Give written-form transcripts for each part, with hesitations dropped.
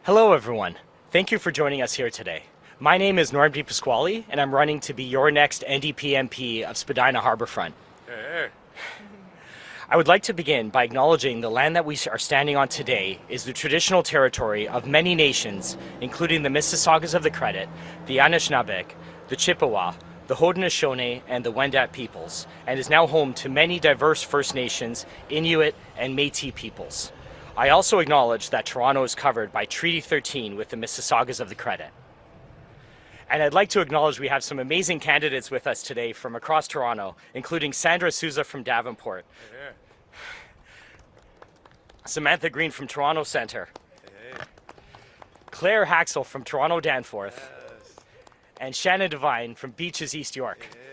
Hello everyone. Thank you for joining us here today. My name is Norm Di Pasquale and I'm running to be your next NDP MP of Spadina Harbourfront. Hey. I would like to begin by acknowledging the land that we are standing on today is the traditional territory of many nations, including the Mississaugas of the Credit, the Anishinaabe, the Chippewa, the Haudenosaunee, and the Wendat peoples, and is now home to many diverse First Nations, Inuit, and Métis peoples. I also acknowledge that Toronto is covered by Treaty 13 with the Mississaugas of the Credit. And I'd like to acknowledge we have some amazing candidates with us today from across Toronto, including Sandra Souza from Davenport, Hey. Samantha Green from Toronto Centre, Hey. Claire Haxel from Toronto Danforth, Yes. and Shannon Devine from Beaches, East York. Hey.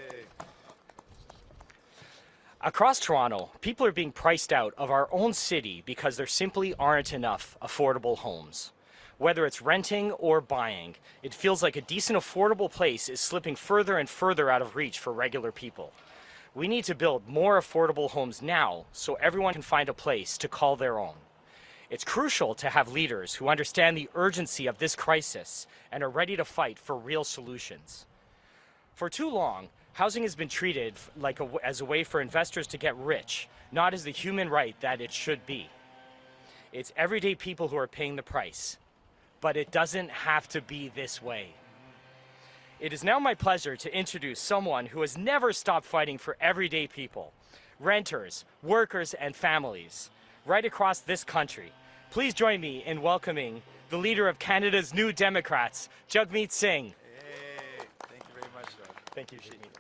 Across Toronto, people are being priced out of our own city because there simply aren't enough affordable homes. Whether it's renting or buying, it feels like a decent affordable place is slipping further and further out of reach for regular people. We need to build more affordable homes now so everyone can find a place to call their own. It's crucial to have leaders who understand the urgency of this crisis and are ready to fight for real solutions. For too long, housing has been treated as a way for investors to get rich, not as the human right that it should be. It's everyday people who are paying the price. But it doesn't have to be this way. It is now my pleasure to introduce someone who has never stopped fighting for everyday people, renters, workers, and families, right across this country. Please join me in welcoming the leader of Canada's New Democrats, Jagmeet Singh. Hey. Thank you very much, Doug. Thank you, Jagmeet.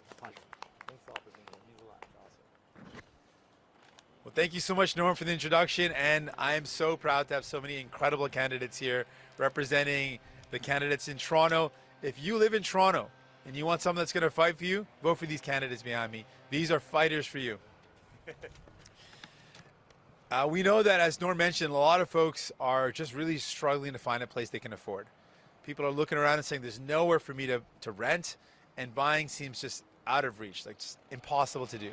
Well, thank you so much, Norm, for the introduction, and I am so proud to have so many incredible candidates here representing the candidates in Toronto. If you live in Toronto and you want someone that's going to fight for you, vote for these candidates behind me. These are fighters for you. We know that, as Norm mentioned, a lot of folks are just really struggling to find a place they can afford. People are looking around and saying there's nowhere for me to rent, and buying seems just out of reach, like just impossible to do.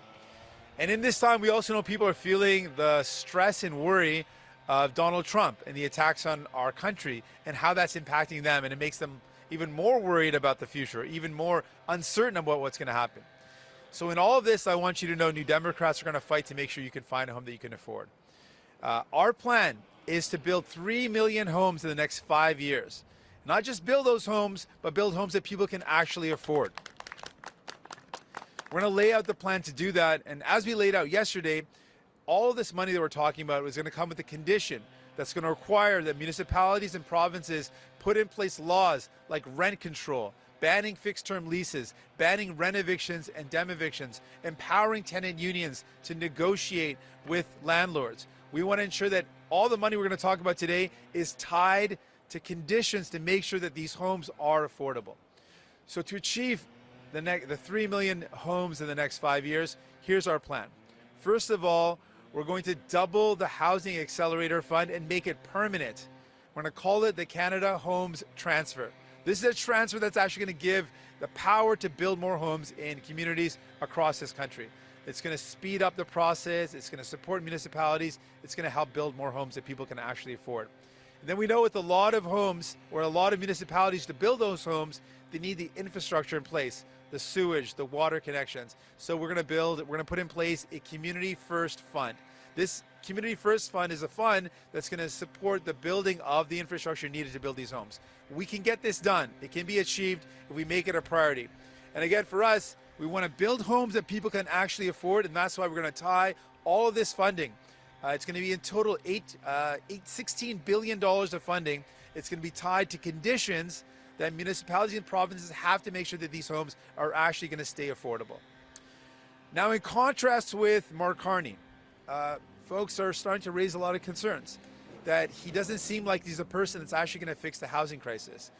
And in this time, we also know people are feeling the stress and worry of Donald Trump and the attacks on our country and how that's impacting them. And it makes them even more worried about the future, even more uncertain about what's going to happen. So in all of this, I want you to know New Democrats are going to fight to make sure you can find a home that you can afford. Our plan is to build 3 million homes in the next 5 years. Not just build those homes, but build homes that people can actually afford. We're going to lay out the plan to do that. And as we laid out yesterday, all of this money that we're talking about is going to come with a condition that's going to require that municipalities and provinces put in place laws like rent control, banning fixed-term leases, banning rent evictions and dem evictions, empowering tenant unions to negotiate with landlords. We want to ensure that all the money we're going to talk about today is tied to conditions to make sure that these homes are affordable. So to achieve the 3 million homes in the next 5 years, here's our plan. First of all, we're going to double the Housing Accelerator Fund and make it permanent. We're going to call it the Canada Homes Transfer. This is a transfer that's actually going to give the power to build more homes in communities across this country. It's going to speed up the process. It's going to support municipalities. It's going to help build more homes that people can actually afford. And then we know with a lot of homes or a lot of municipalities to build those homes, they need the infrastructure in place, the sewage, the water connections. So we're going to put in place a Community First Fund. This Community First Fund is a fund that's going to support the building of the infrastructure needed to build these homes. We can get this done. It can be achieved if we make it a priority. And again, for us, we want to build homes that people can actually afford, and that's why we're going to tie all of this funding. It's going to be in total $16 billion of funding. It's going to be tied to conditions that municipalities and provinces have to make sure that these homes are actually going to stay affordable. Now, in contrast with Mark Carney, folks are starting to raise a lot of concerns that he doesn't seem like he's a person that's actually going to fix the housing crisis.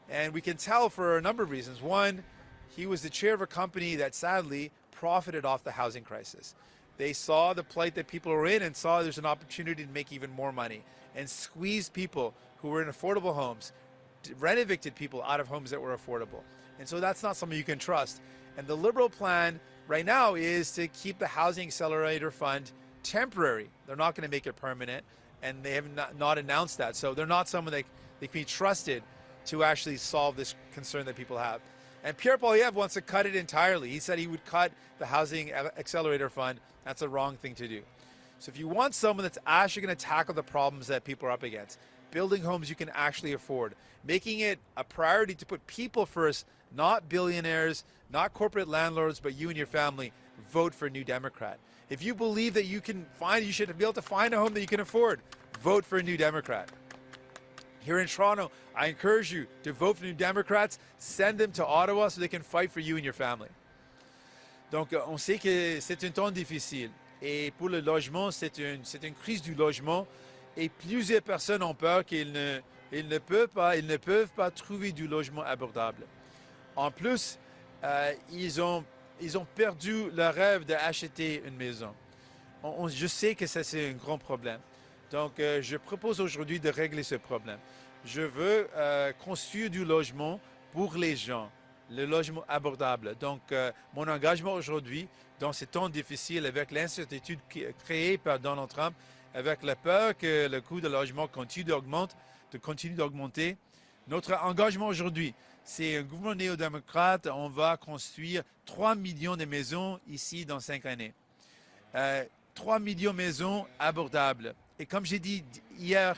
And we can tell for a number of reasons. One, he was the chair of a company that sadly profited off the housing crisis. They saw the plight that people are in and saw there's an opportunity to make even more money and squeeze people who were in affordable homes, rent evicted people out of homes that were affordable. And so that's not something you can trust. And the Liberal plan right now is to keep the Housing Accelerator Fund temporary. They're not going to make it permanent. and they have not announced that. So they're not someone that they can be trusted to actually solve this concern that people have. And Pierre Poilievre wants to cut it entirely. He said he would cut the Housing Accelerator Fund. That's a wrong thing to do. So if you want someone that's actually going to tackle the problems that people are up against, building homes you can actually afford, making it a priority to put people first, not billionaires, not corporate landlords, but you and your family, vote for New Democrat. If you believe that you should be able to find a home that you can afford, vote for a New Democrat. Here in Toronto, I encourage you to vote for New Democrats, send them to Ottawa so they can fight for you and your family. Donc, on sait que c'est un temps difficile. Et pour le logement, c'est une crise du logement. Et plusieurs personnes ont peur qu'ils ne peuvent pas trouver du logement abordable. En plus, ils ont perdu le rêve d'acheter une maison. Je sais que ça, c'est un grand problème. Donc, je propose aujourd'hui de régler ce problème. Je veux construire du logement pour les gens, le logement abordable. Donc, mon engagement aujourd'hui, dans ces temps difficiles, avec l'incertitude créée par Donald Trump, avec la peur que le coût de logement continue d'augmenter, notre engagement aujourd'hui, c'est un gouvernement néo-démocrate. On va construire 3 millions de maisons ici dans 5 années. 3 millions de maisons abordables. Et comme j'ai dit hier,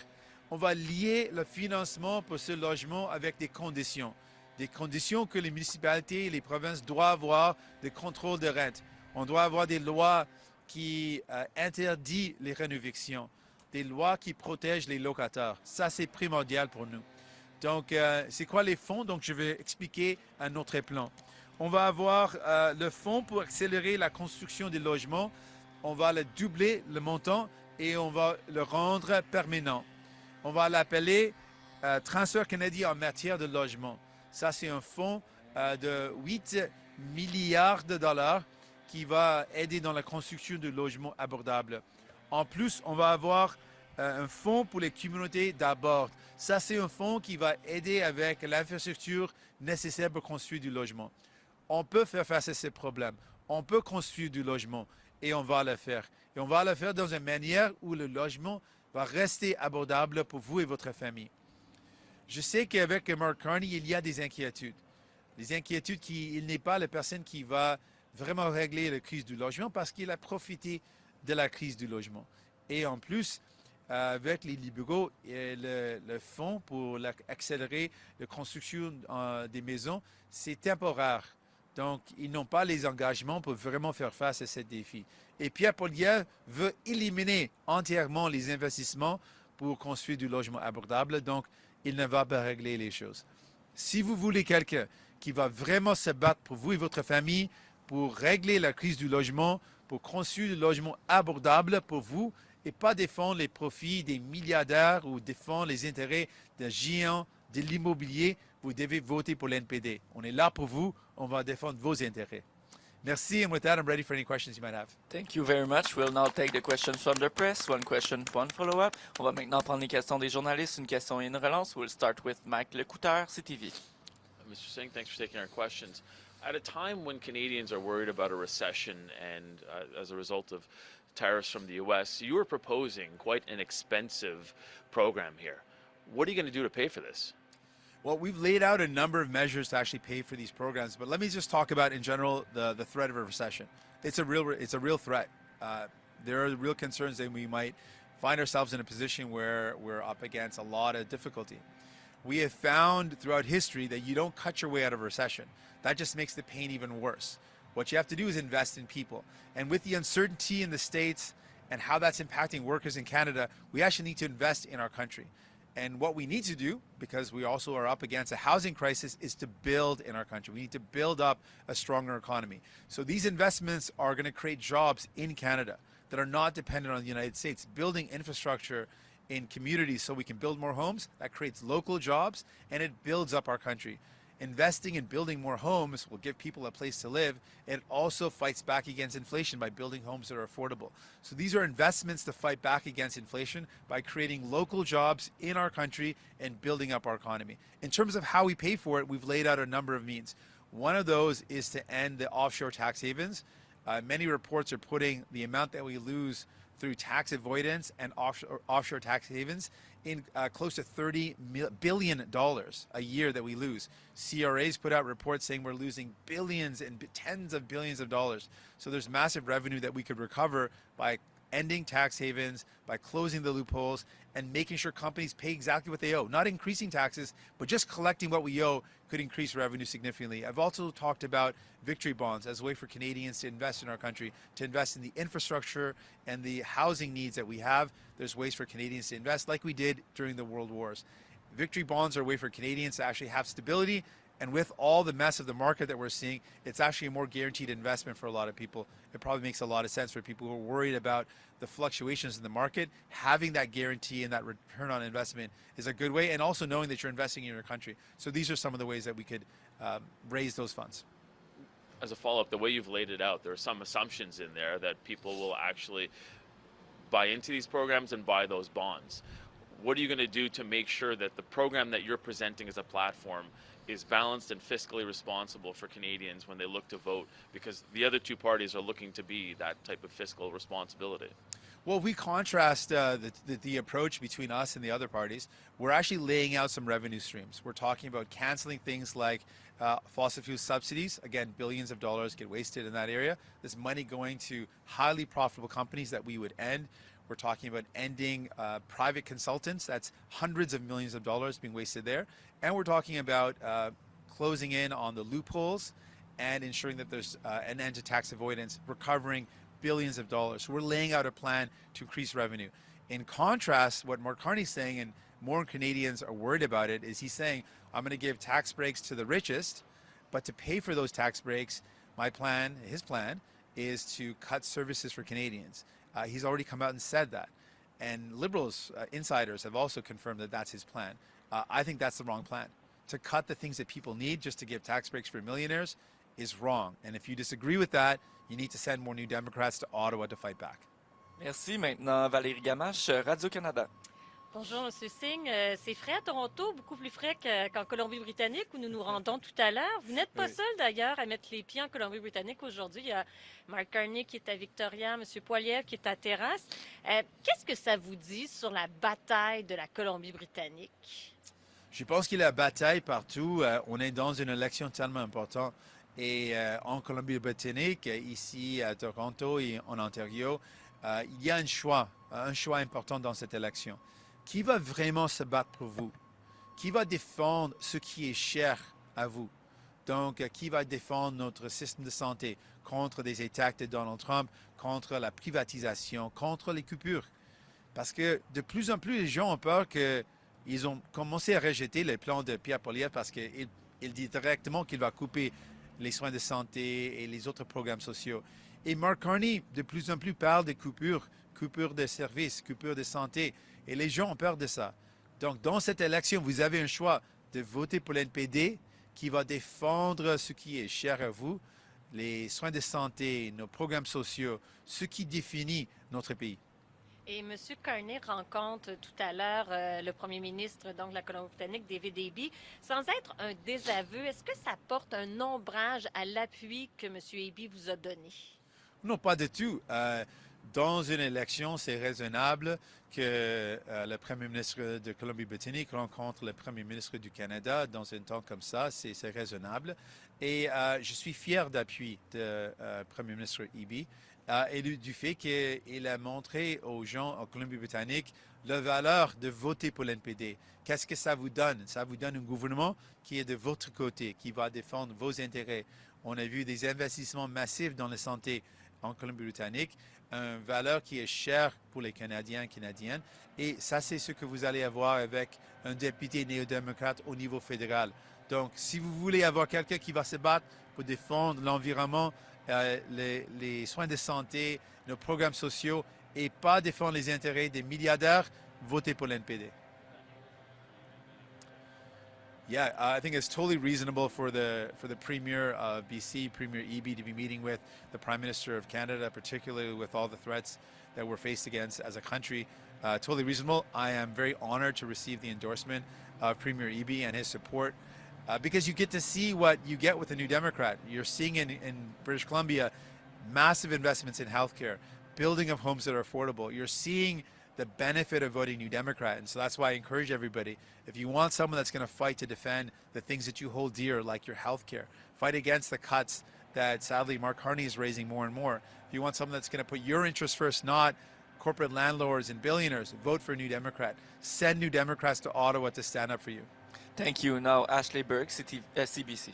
on va lier le financement pour ce logement avec des conditions que les municipalités et les provinces doivent avoir de contrôle de rente. On doit avoir des lois qui interdisent les rénovations, des lois qui protègent les locataires. Ça, c'est primordial pour nous. Donc, c'est quoi les fonds? Donc, je vais expliquer un autre plan. On va avoir le fonds pour accélérer la construction des logements. On va le doubler, le montant, et on va le rendre permanent. On va l'appeler transfert canadien en matière de logement. Ça, c'est un fonds de 8 milliards de dollars qui va aider dans la construction de logements abordables. En plus, on va avoir un fonds pour les communautés d'abord. Ça, c'est un fonds qui va aider avec l'infrastructure nécessaire pour construire du logement. On peut faire face à ces problèmes. On peut construire du logement et on va le faire. Et on va le faire dans une manière où le logement va rester abordable pour vous et votre famille. Je sais qu'avec Mark Carney, il y a des inquiétudes. Des inquiétudes qu'il n'est pas la personne qui va vraiment régler la crise du logement parce qu'il a profité de la crise du logement. Et en plus, avec les libéraux et le fonds pour accélérer la construction des maisons, c'est temporaire. Donc, ils n'ont pas les engagements pour vraiment faire face à ce défi. Et Pierre Poilievre veut éliminer entièrement les investissements pour construire du logement abordable. Donc, il ne va pas régler les choses. Si vous voulez quelqu'un qui va vraiment se battre pour vous et votre famille, pour régler la crise du logement, pour construire du logement abordable pour vous et pas défendre les profits des milliardaires ou défendre les intérêts des géants de l'immobilier, vous devez voter pour l'NPD. On est là pour vous, on va défendre vos intérêts. Merci, and with that, I'm ready for any questions you might have. Thank you very much. We'll now take the questions from the press. One question, one follow-up. On va maintenant prendre les questions des journalistes, une question et une relance. We'll start with Mike Lecouteur, CTV. Mr. Singh, thanks for taking our questions. At a time when Canadians are worried about a recession and as a result of tariffs from the U.S., you are proposing quite an expensive program here. What are you going to do to pay for this? Well, we've laid out a number of measures to actually pay for these programs, but let me just talk about in general the threat of a recession. It's a real threat. There are real concerns that we might find ourselves in a position where we're up against a lot of difficulty. We have found throughout history that you don't cut your way out of a recession. That just makes the pain even worse. What you have to do is invest in people. And with the uncertainty in the States and how that's impacting workers in Canada, we actually need to invest in our country. And what we need to do, because we also are up against a housing crisis, is to build in our country. We need to build up a stronger economy. So these investments are going to create jobs in Canada that are not dependent on the United States. Building infrastructure in communities so we can build more homes, that creates local jobs and it builds up our country. Investing in building more homes will give people a place to live. It also fights back against inflation by building homes that are affordable. So these are investments to fight back against inflation by creating local jobs in our country and building up our economy. In terms of how we pay for it, we've laid out a number of means. One of those is to end the offshore tax havens. Many reports are putting the amount that we lose through tax avoidance and offshore tax havens in close to $30 billion a year that we lose. CRA's put out reports saying we're losing billions and tens of billions of dollars. So there's massive revenue that we could recover by ending tax havens, by closing the loopholes, and making sure companies pay exactly what they owe. Not increasing taxes, but just collecting what we owe could increase revenue significantly. I've also talked about victory bonds as a way for Canadians to invest in our country, to invest in the infrastructure and the housing needs that we have. There's ways for Canadians to invest like we did during the World Wars. Victory bonds are a way for Canadians to actually have stability, and with all the mess of the market that we're seeing, it's actually a more guaranteed investment for a lot of people. It probably makes a lot of sense for people who are worried about the fluctuations in the market. Having that guarantee and that return on investment is a good way, and also knowing that you're investing in your country. So these are some of the ways that we could raise those funds. As a follow-up, the way you've laid it out, there are some assumptions in there that people will actually buy into these programs and buy those bonds. What are you going to do to make sure that the program that you're presenting as a platform is balanced and fiscally responsible for Canadians when they look to vote? Because the other two parties are looking to be that type of fiscal responsibility. Well, we contrast the approach between us and the other parties. We're actually laying out some revenue streams. We're talking about canceling things like fossil fuel subsidies. Again, billions of dollars get wasted in that area. There's money going to highly profitable companies that we would end. We're talking about ending private consultants. That's hundreds of millions of dollars being wasted there. And we're talking about closing in on the loopholes and ensuring that there's an end to tax avoidance, recovering billions of dollars. So we're laying out a plan to increase revenue. In contrast, what Mark Carney's saying, and more Canadians are worried about it, is he's saying, I'm going to give tax breaks to the richest, but to pay for those tax breaks, his plan, is to cut services for Canadians. He's already come out and said that. And Liberals, insiders, have also confirmed that that's his plan. I think that's the wrong plan. To cut the things that people need just to give tax breaks for millionaires is wrong. And if you disagree with that, you need to send more New Democrats to Ottawa to fight back. Merci. Maintenant, Valérie Gamache, Radio-Canada. Bonjour, M. Singh. C'est frais à Toronto, beaucoup plus frais qu'en Colombie-Britannique, où nous nous rendons tout à l'heure. Vous n'êtes pas Oui. seul, d'ailleurs, à mettre les pieds en Colombie-Britannique aujourd'hui. Il y a Mark Carney qui est à Victoria, M. Poilievre qui est à Terrasse. Qu'est-ce que ça vous dit sur la bataille de la Colombie-Britannique? Je pense qu'il y a la bataille partout. On est dans une élection tellement importante. Et en Colombie-Britannique, ici à Toronto et en Ontario, il y a un choix important dans cette élection. Qui va vraiment se battre pour vous? Qui va défendre ce qui est cher à vous? Donc, qui va défendre notre système de santé contre des attaques de Donald Trump, contre la privatisation, contre les coupures? Parce que de plus en plus, les gens ont peur qu'ils ont commencé à rejeter les plans de Pierre Poilievre parce qu'il dit directement qu'il va couper les soins de santé et les autres programmes sociaux. Et Mark Carney, de plus en plus, parle de coupures de services, coupures de santé. Et les gens ont peur de ça. Donc, dans cette élection, vous avez un choix de voter pour l'NPD qui va défendre ce qui est cher à vous, les soins de santé, nos programmes sociaux, ce qui définit notre pays. Et M. Carney rencontre tout à l'heure le premier ministre donc, de la Colombie-Britannique, David Eby. Sans être un désaveu, est-ce que ça porte un ombrage à l'appui que M. Eby vous a donné? Non, pas du tout. Dans une élection, c'est raisonnable que le premier ministre de Colombie-Britannique rencontre le premier ministre du Canada dans un temps comme ça. C'est raisonnable. Et je suis fier d'appui du premier ministre Eby et du fait qu'il a montré aux gens en Colombie-Britannique la valeur de voter pour l'NPD. Qu'est-ce que ça vous donne? Ça vous donne un gouvernement qui est de votre côté, qui va défendre vos intérêts. On a vu des investissements massifs dans la santé en Colombie-Britannique, une valeur qui est chère pour les Canadiens et Canadiennes. Et ça, c'est ce que vous allez avoir avec un député néo-démocrate au niveau fédéral. Donc, si vous voulez avoir quelqu'un qui va se battre pour défendre l'environnement, les soins de santé, nos programmes sociaux, et pas défendre les intérêts des milliardaires, votez pour l'NPD. Yeah, I think it's totally reasonable for the Premier of BC, Premier Eby, to be meeting with the Prime Minister of Canada, particularly with all the threats that we're faced against as a country. Totally reasonable. I am very honored to receive the endorsement of Premier Eby and his support because you get to see what you get with a New Democrat. You're seeing in British Columbia massive investments in healthcare, building of homes that are affordable. You're seeing the benefit of voting New Democrat. And so that's why I encourage everybody, if you want someone that's going to fight to defend the things that you hold dear, like your health care, fight against the cuts that sadly Mark Carney is raising more and more. If you want someone that's going to put your interests first, not corporate landlords and billionaires, vote for a New Democrat. Send New Democrats to Ottawa to stand up for you. Thank you. Now, Ashley Burke, CBC.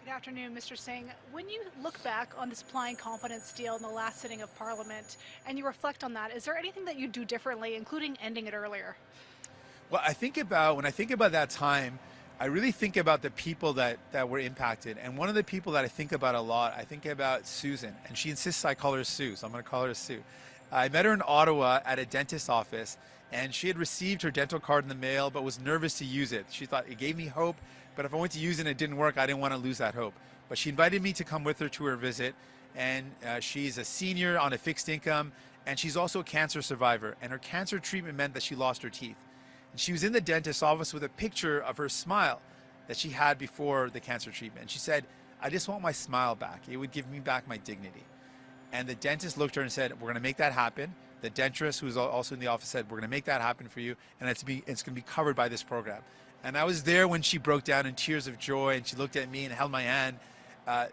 Good afternoon, Mr. Singh. When you look back on the supply and confidence deal in the last sitting of Parliament and you reflect on that, is there anything that you do differently, including ending it earlier? Well, when I think about that time, I really think about the people that were impacted. And one of the people that I think about a lot, I think about Susan. And she insists I call her Sue, so I'm going to call her Sue. I met her in Ottawa at a dentist's office, and she had received her dental card in the mail but was nervous to use it. She thought it gave me hope, but if I went to use it and it didn't work, I didn't want to lose that hope. But she invited me to come with her to her visit, and she's a senior on a fixed income, and she's also a cancer survivor. And her cancer treatment meant that she lost her teeth. And she was in the dentist's office with a picture of her smile that she had before the cancer treatment. And she said, I just want my smile back. It would give me back my dignity. And the dentist looked at her and said, we're going to make that happen. The dentist, who was also in the office, said, we're going to make that happen for you, and it's going to be covered by this program. And I was there when she broke down in tears of joy, and she looked at me and held my hand.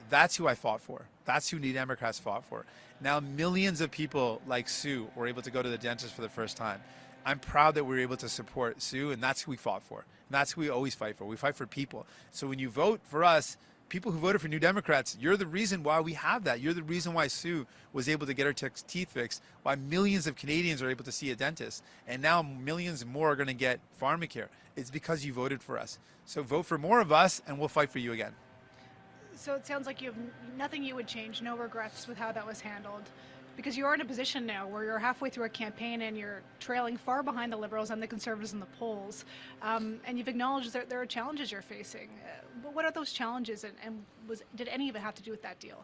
That's who I fought for. That's who New Democrats fought for. Now millions of people like Sue were able to go to the dentist for the first time. I'm proud that we were able to support Sue, and that's who we fought for. And that's who we always fight for. We fight for people. So when you vote for us, people who voted for New Democrats, you're the reason why we have that. You're the reason why Sue was able to get her teeth fixed, why millions of Canadians are able to see a dentist, and now millions more are going to get pharmacare. It's because you voted for us. So vote for more of us, and we'll fight for you again. So it sounds like you have nothing you would change, no regrets with how that was handled. Because you are in a position now where you're halfway through a campaign and you're trailing far behind the Liberals and the Conservatives in the polls. And you've acknowledged that there are challenges you're facing. But what are those challenges, and did any of it have to do with that deal?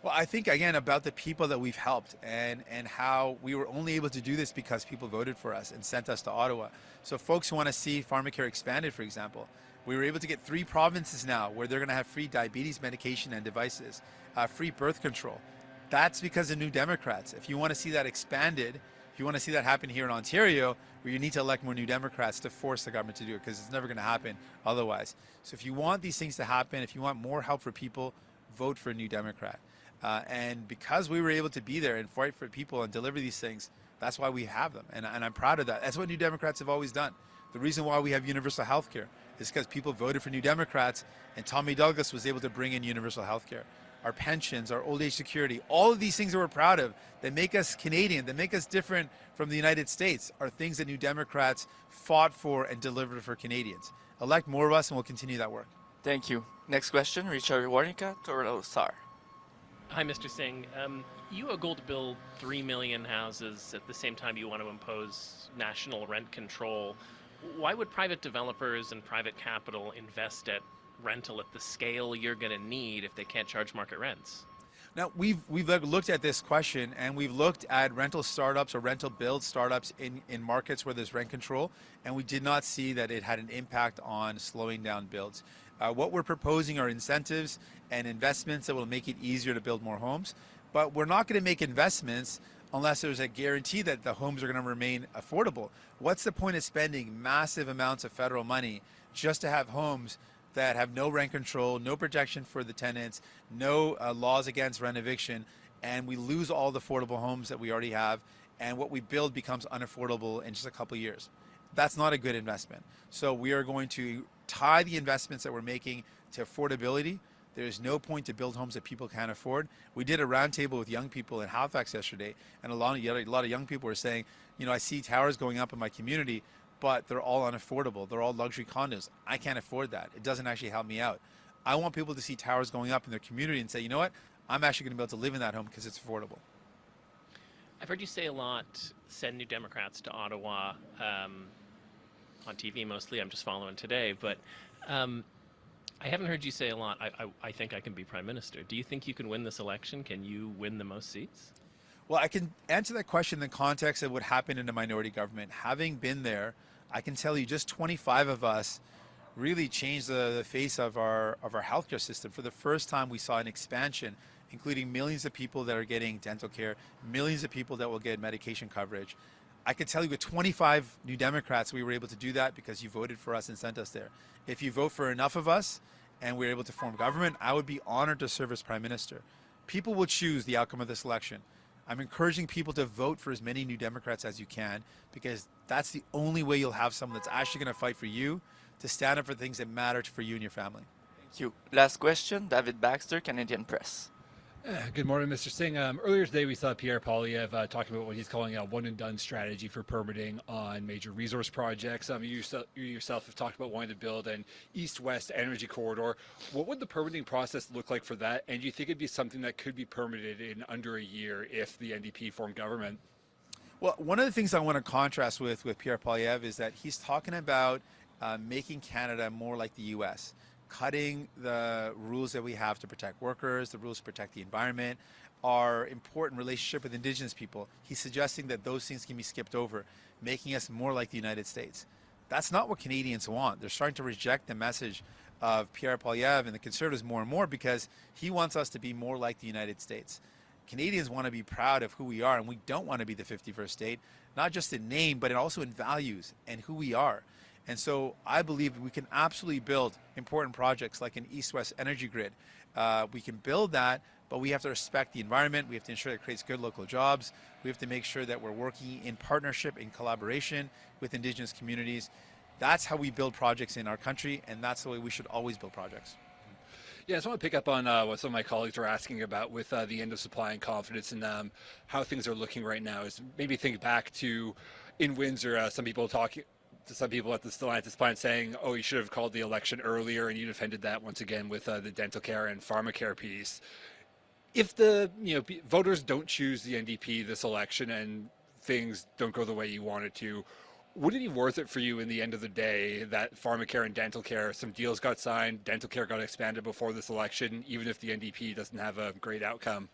Well, I think, again, about the people that we've helped and how we were only able to do this because people voted for us and sent us to Ottawa. So folks who want to see pharmacare expanded, for example, we were able to get 3 provinces now where they're going to have free diabetes medication and devices, free birth control. That's because of New Democrats. If you want to see that expanded, if you want to see that happen here in Ontario, where you need to elect more New Democrats to force the government to do it, because it's never going to happen otherwise. So if you want these things to happen, if you want more help for people, vote for a New Democrat. And because we were able to be there and fight for people and deliver these things, that's why we have them. And I'm proud of that. That's what New Democrats have always done. The reason why we have universal health care is because people voted for New Democrats, and Tommy Douglas was able to bring in universal health care. Our pensions, our old age security, all of these things that we're proud of that make us Canadian, that make us different from the United States, are things that New Democrats fought for and delivered for Canadians. Elect more of us and we'll continue that work. Thank you. Next question, Richard Warnica, Toronto Star. Hi, Mr. Singh. You have a goal to build 3 million houses at the same time you want to impose national rent control. Why would private developers and private capital invest at rental at the scale you're going to need if they can't charge market rents? Now, we've looked at this question, and we've looked at rental startups or rental build startups in markets where there's rent control, and we did not see that it had an impact on slowing down builds. What we're proposing are incentives and investments that will make it easier to build more homes, but we're not going to make investments unless there's a guarantee that the homes are going to remain affordable. What's the point of spending massive amounts of federal money just to have homes that have no rent control, no protection for the tenants, no laws against rent eviction, and we lose all the affordable homes that we already have, and what we build becomes unaffordable in just a couple of years? That's not a good investment. So we are going to tie the investments that we're making to affordability. There's no point to build homes that people can't afford. We did a roundtable with young people in Halifax yesterday, and a lot of young people were saying, you know, I see towers going up in my community, but they're all unaffordable. They're all luxury condos. I can't afford that. It doesn't actually help me out. I want people to see towers going up in their community and say, you know what, I'm actually going to be able to live in that home because it's affordable. I've heard you say a lot, send New Democrats to Ottawa, on TV mostly. I'm just following today, but I haven't heard you say a lot, I think I can be Prime Minister. Do you think you can win this election? Can you win the most seats? Well, I can answer that question in the context of what happened in a minority government. Having been there, I can tell you just 25 of us really changed the face of our healthcare system. For the first time, we saw an expansion including millions of people that are getting dental care, millions of people that will get medication coverage. I can tell you with 25 New Democrats, we were able to do that because you voted for us and sent us there. If you vote for enough of us and we're able to form government, I would be honored to serve as Prime Minister. People will choose the outcome of this election. I'm encouraging people to vote for as many New Democrats as you can, because that's the only way you'll have someone that's actually going to fight for you, to stand up for things that matter for you and your family. Thank you. Last question, David Baxter, Canadian Press. Good morning, Mr. Singh. Earlier today, we saw Pierre Poilievre talking about what he's calling a one-and-done strategy for permitting on major resource projects. You yourself have talked about wanting to build an east-west energy corridor. What would the permitting process look like for that? And do you think it'd be something that could be permitted in under a year if the NDP formed government? Well, one of the things I want to contrast with Pierre Poilievre is that he's talking about making Canada more like the U.S., cutting the rules that we have to protect workers, the rules to protect the environment, our important relationship with Indigenous people. He's suggesting that those things can be skipped over, making us more like the United States. That's not what Canadians want. They're starting to reject the message of Pierre Poilievre and the Conservatives more and more, because he wants us to be more like the United States. Canadians want to be proud of who we are, and we don't want to be the 51st state, not just in name, but also in values and who we are. And so I believe we can absolutely build important projects like an east-west energy grid. We can build that, but we have to respect the environment. We have to ensure that it creates good local jobs. We have to make sure that we're working in partnership, in collaboration with Indigenous communities. That's how we build projects in our country, and that's the way we should always build projects. Yeah, I just want to pick up on what some of my colleagues are asking about with the end of supply and confidence, and how things are looking right now. Is maybe think back to in Windsor, some people at the Stellantis plant saying, "Oh, you should have called the election earlier," and you defended that once again with the dental care and pharmacare piece. If the voters don't choose the NDP this election and things don't go the way you want it to, would it be worth it for you in the end of the day that pharmacare and dental care, some deals got signed, dental care got expanded before this election, even if the NDP doesn't have a great outcome?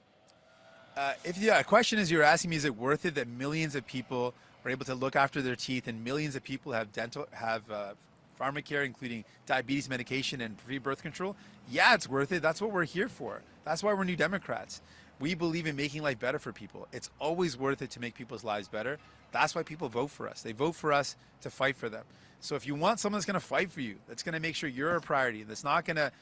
If the question is, you're asking me, is it worth it that millions of people are able to look after their teeth and millions of people have pharmacare, including diabetes medication and free birth control? Yeah, it's worth it. That's what we're here for. That's why we're New Democrats. We believe in making life better for people. It's always worth it to make people's lives better. That's why people vote for us. They vote for us to fight for them. So if you want someone that's going to fight for you, that's going to make sure you're a priority, that's not going to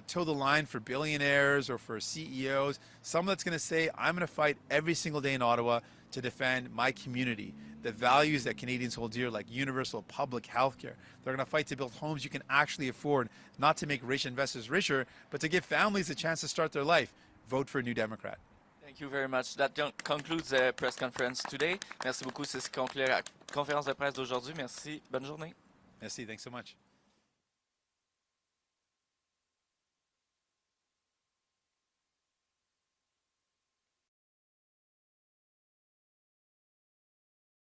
toe the line for billionaires or for CEOs, someone that's going to say, I'm going to fight every single day in Ottawa to defend my community, the values that Canadians hold dear, like universal public health care. They're going to fight to build homes you can actually afford, not to make rich investors richer, but to give families a chance to start their life. Vote for a New Democrat. Thank you very much. That concludes the press conference today. Merci beaucoup. C'est ce qui conclut la conférence de presse d'aujourd'hui. Merci. Bonne journée. Merci. Thanks so much.